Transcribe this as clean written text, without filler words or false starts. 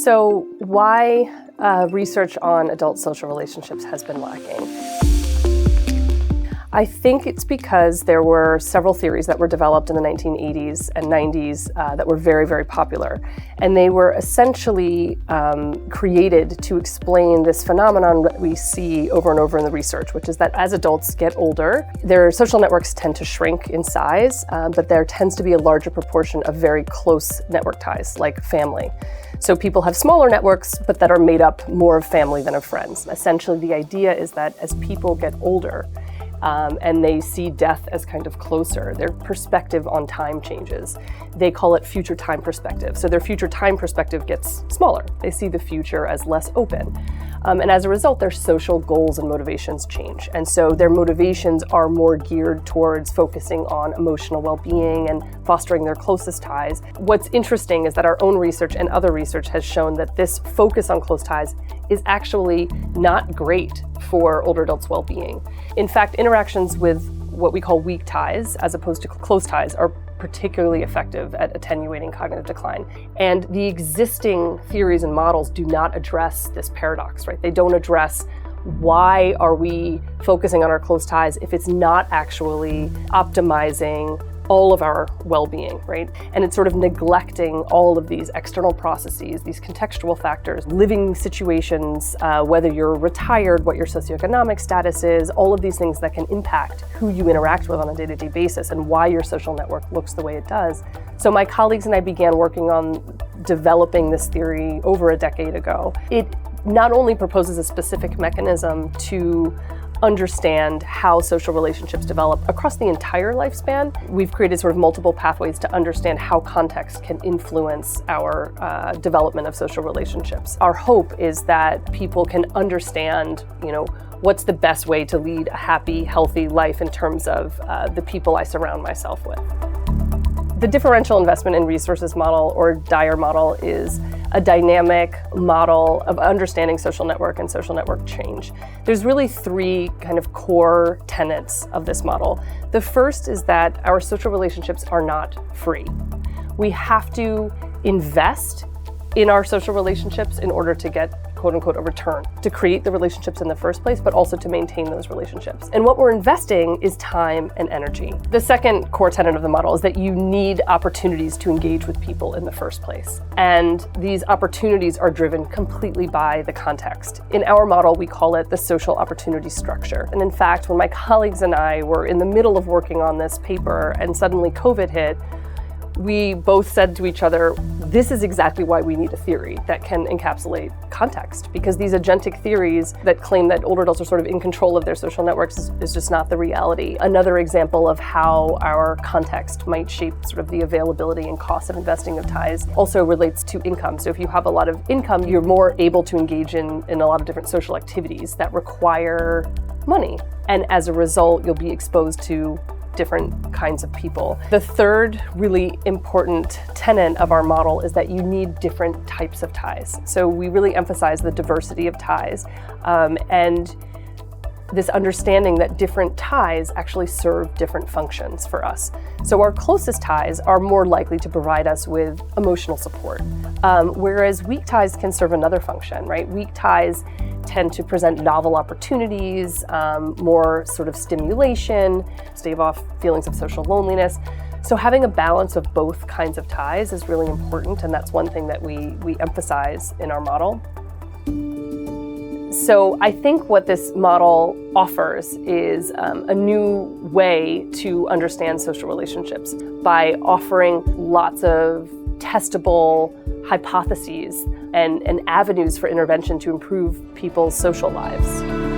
So why research on adult social relationships has been lacking? I think it's because there were several theories that were developed in the 1980s and 90s that were very, very popular. And they were essentially created to explain this phenomenon that we see over and over in the research, which is that as adults get older, their social networks tend to shrink in size, but there tends to be a larger proportion of very close network ties, like family. So people have smaller networks, but that are made up more of family than of friends. Essentially, the idea is that as people get older, and they see death as kind of closer, their perspective on time changes. They call it future time perspective. So their future time perspective gets smaller. They see the future as less open. And as a result, their social goals and motivations change. And so their motivations are more geared towards focusing on emotional well-being and fostering their closest ties. What's interesting is that our own research and other research has shown that this focus on close ties is actually not great for older adults' well-being. In fact, interactions with what we call weak ties, as opposed to close ties, are particularly effective at attenuating cognitive decline. And the existing theories and models do not address this paradox, right? They don't address why are we focusing on our close ties if it's not actually optimizing all of our well-being, right? And it's sort of neglecting all of these external processes, these contextual factors, living situations, whether you're retired, what your socioeconomic status is, all of these things that can impact who you interact with on a day-to-day basis and why your social network looks the way it does. So my colleagues and I began working on developing this theory over a decade ago. It not only proposes a specific mechanism to understand how social relationships develop across the entire lifespan. We've created sort of multiple pathways to understand how context can influence our development of social relationships. Our hope is that people can understand, what's the best way to lead a happy, healthy life in terms of the people I surround myself with. The Differential Investment in Resources model, or DIRE model, is a dynamic model of understanding social network and social network change. There's really three kind of core tenets of this model. The first is that our social relationships are not free. We have to invest in our social relationships in order to get, quote unquote, a return, to create the relationships in the first place, but also to maintain those relationships. And what we're investing is time and energy. The second core tenet of the model is that you need opportunities to engage with people in the first place. And these opportunities are driven completely by the context. In our model, we call it the social opportunity structure. And in fact, when my colleagues and I were in the middle of working on this paper and suddenly COVID hit, we both said to each other, this is exactly why we need a theory that can encapsulate context, because these agentic theories that claim that older adults are sort of in control of their social networks is just not the reality. Another example of how our context might shape sort of the availability and cost of investing of ties also relates to income. So if you have a lot of income, you're more able to engage in a lot of different social activities that require money. And as a result, you'll be exposed to different kinds of people. The third really important tenet of our model is that you need different types of ties. So we really emphasize the diversity of ties and this understanding that different ties actually serve different functions for us. So our closest ties are more likely to provide us with emotional support, whereas weak ties can serve another function, right? Weak ties tend to present novel opportunities, more sort of stimulation, stave off feelings of social loneliness. So having a balance of both kinds of ties is really important, and that's one thing that we emphasize in our model. So I think what this model offers is a new way to understand social relationships by offering lots of testable hypotheses and avenues for intervention to improve people's social lives.